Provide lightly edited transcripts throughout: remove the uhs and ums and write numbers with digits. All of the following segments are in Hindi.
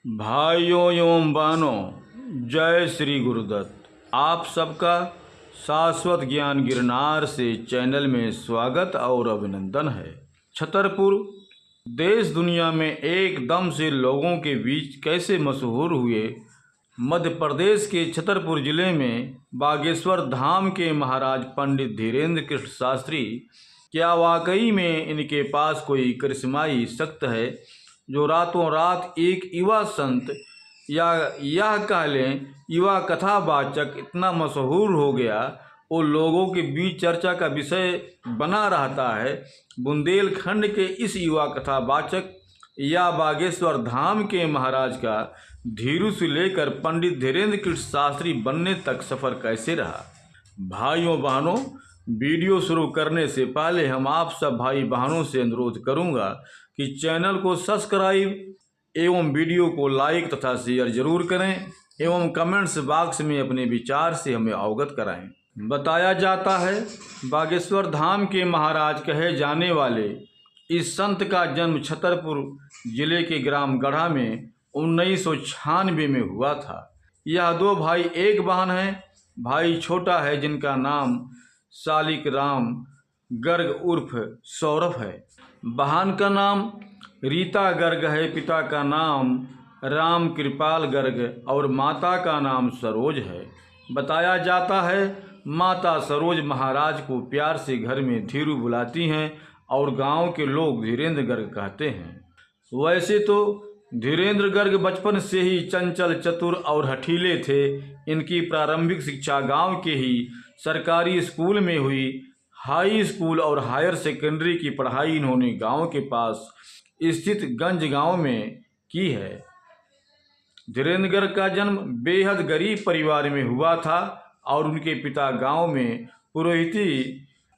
भाइयों एवं बहनों, जय श्री गुरुदत्त। आप सबका शाश्वत ज्ञान गिरनार से चैनल में स्वागत और अभिनंदन है। छतरपुर देश दुनिया में एकदम से लोगों के बीच कैसे मशहूर हुए। मध्य प्रदेश के छतरपुर जिले में बागेश्वर धाम के महाराज पंडित धीरेन्द्र कृष्ण शास्त्री, क्या वाकई में इनके पास कोई करिश्माई शक्ति है जो रातों रात एक युवा संत या यह कह लें युवा कथावाचक इतना मशहूर हो गया और लोगों के बीच चर्चा का विषय बना रहता है। बुंदेलखंड के इस युवा कथावाचक या बागेश्वर धाम के महाराज का धीरू से लेकर पंडित धीरेन्द्र कृष्ण शास्त्री बनने तक सफ़र कैसे रहा। भाइयों बहनों, वीडियो शुरू करने से पहले हम आप सब भाई बहनों से अनुरोध करूंगा कि चैनल को सब्सक्राइब एवं वीडियो को लाइक तथा शेयर जरूर करें एवं कमेंट्स बॉक्स में अपने विचार से हमें अवगत कराएं। बताया जाता है बागेश्वर धाम के महाराज कहे जाने वाले इस संत का जन्म छतरपुर जिले के ग्राम गढ़ा में 1996 में हुआ था। यह दो भाई एक बहन है। भाई छोटा है जिनका नाम शालिक राम गर्ग उर्फ सौरभ है। बहन का नाम रीता गर्ग है। पिता का नाम राम कृपाल गर्ग और माता का नाम सरोज है। बताया जाता है माता सरोज महाराज को प्यार से घर में धीरू बुलाती हैं और गांव के लोग धीरेन्द्र गर्ग कहते हैं। वैसे तो धीरेन्द्र गर्ग बचपन से ही चंचल, चतुर और हठीले थे। इनकी प्रारंभिक शिक्षा गांव के ही सरकारी स्कूल में हुई। हाई स्कूल और हायर सेकेंडरी की पढ़ाई इन्होंने गांव के पास स्थित गंज गांव में की है। धीरेन्द्र गर्ग का जन्म बेहद गरीब परिवार में हुआ था और उनके पिता गांव में पुरोहिती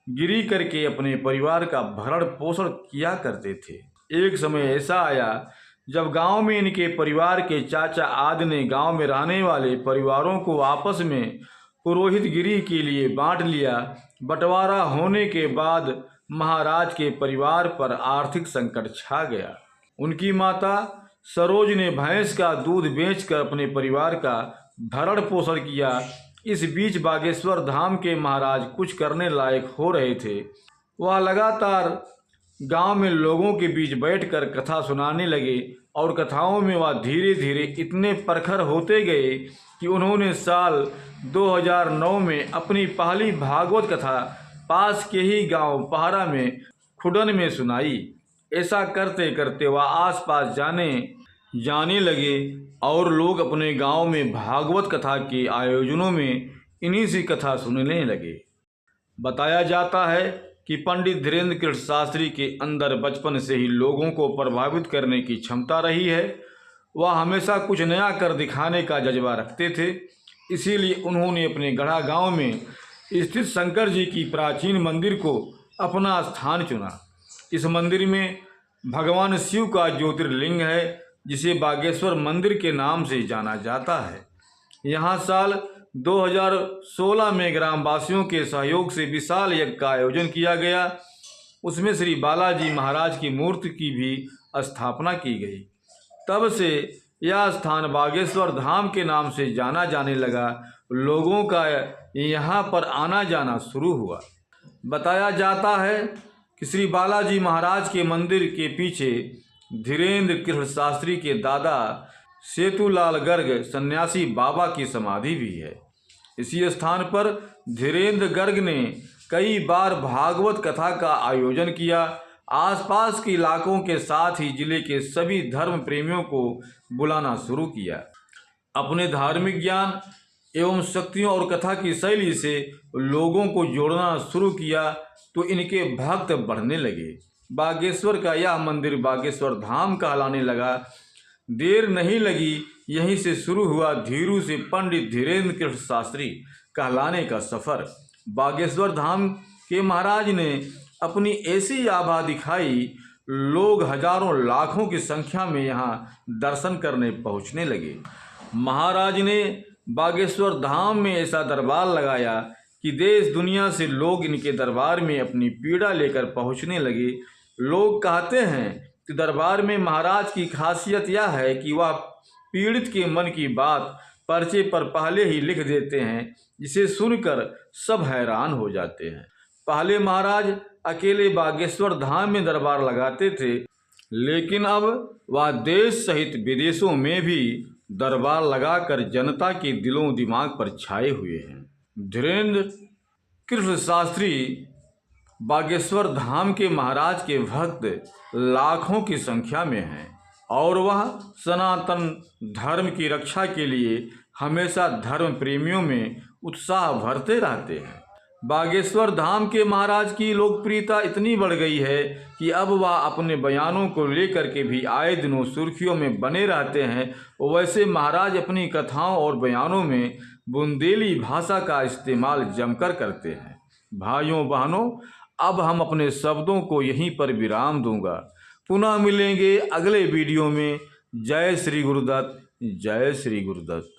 गिरी करके अपने परिवार का भरण पोषण किया करते थे। एक समय ऐसा आया जब गांव में इनके परिवार के चाचा आदि ने गांव में रहने वाले परिवारों को आपस में पुरोहित गिरी के लिए बांट लिया। बंटवारा होने के बाद महाराज के परिवार पर आर्थिक संकट छा गया। उनकी माता सरोज ने भैंस का दूध बेचकर अपने परिवार का भरण पोषण किया। इस बीच बागेश्वर धाम के महाराज कुछ करने लायक हो रहे थे। वह लगातार गांव में लोगों के बीच बैठकर कथा सुनाने लगे और कथाओं में वह धीरे धीरे इतने प्रखर होते गए कि उन्होंने साल 2009 में अपनी पहली भागवत कथा पास के ही गांव पहाड़ा में खुडन में सुनाई। ऐसा करते करते वह आसपास जाने लगे और लोग अपने गांव में भागवत कथा के आयोजनों में इन्हीं से कथा सुनने लगे। बताया जाता है कि पंडित धीरेन्द्र कृष्ण शास्त्री के अंदर बचपन से ही लोगों को प्रभावित करने की क्षमता रही है। वह हमेशा कुछ नया कर दिखाने का जज्बा रखते थे। इसीलिए उन्होंने अपने गढ़ा गांव में स्थित शंकर जी की प्राचीन मंदिर को अपना स्थान चुना। इस मंदिर में भगवान शिव का ज्योतिर्लिंग है जिसे बागेश्वर मंदिर के नाम से जाना जाता है। यहाँ साल 2016 में ग्रामवासियों के सहयोग से विशाल यज्ञ का आयोजन किया गया। उसमें श्री बालाजी महाराज की मूर्ति की भी स्थापना की गई। तब से यह स्थान बागेश्वर धाम के नाम से जाना जाने लगा। लोगों का यहाँ पर आना जाना शुरू हुआ। बताया जाता है कि श्री बालाजी महाराज के मंदिर के पीछे धीरेन्द्र कृष्ण शास्त्री के दादा सेतुलाल गर्ग सन्यासी बाबा की समाधि भी है। इसी स्थान पर धीरेन्द्र गर्ग ने कई बार भागवत कथा का आयोजन किया। आसपास के इलाकों के साथ ही जिले के सभी धर्म प्रेमियों को बुलाना शुरू किया। अपने धार्मिक ज्ञान एवं शक्तियों और कथा की शैली से लोगों को जोड़ना शुरू किया तो इनके भक्त बढ़ने लगे। बागेश्वर का यह मंदिर बागेश्वर धाम कहलाने लगा। देर नहीं लगी, यहीं से शुरू हुआ धीरू से पंडित धीरेन्द्र कृष्ण शास्त्री कहलाने का सफ़र। बागेश्वर धाम के महाराज ने अपनी ऐसी आभा दिखाई, लोग हजारों लाखों की संख्या में यहाँ दर्शन करने पहुँचने लगे। महाराज ने बागेश्वर धाम में ऐसा दरबार लगाया कि देश दुनिया से लोग इनके दरबार में अपनी पीड़ा लेकर पहुँचने लगे। लोग कहते हैं कि दरबार में महाराज की खासियत यह है कि वह पीड़ित के मन की बात पर्चे पर पहले ही लिख देते हैं, जिसे सुनकर सब हैरान हो जाते हैं। पहले महाराज अकेले बागेश्वर धाम में दरबार लगाते थे, लेकिन अब वह देश सहित विदेशों में भी दरबार लगाकर जनता के दिलों दिमाग पर छाए हुए हैं। धीरेन्द्र कृष्ण शास्त्री बागेश्वर धाम के महाराज के भक्त लाखों की संख्या में हैं और वह सनातन धर्म की रक्षा के लिए हमेशा धर्म प्रेमियों में उत्साह भरते रहते हैं। बागेश्वर धाम के महाराज की लोकप्रियता इतनी बढ़ गई है कि अब वह अपने बयानों को लेकर के भी आए दिनों सुर्खियों में बने रहते हैं। वैसे महाराज अपनी कथाओं और बयानों में बुंदेली भाषा का इस्तेमाल जमकर करते हैं। भाइयों बहनों, अब हम अपने शब्दों को यहीं पर विराम दूंगा। पुनः मिलेंगे अगले वीडियो में। जय श्री गुरुदत्त, जय श्री गुरुदत्त।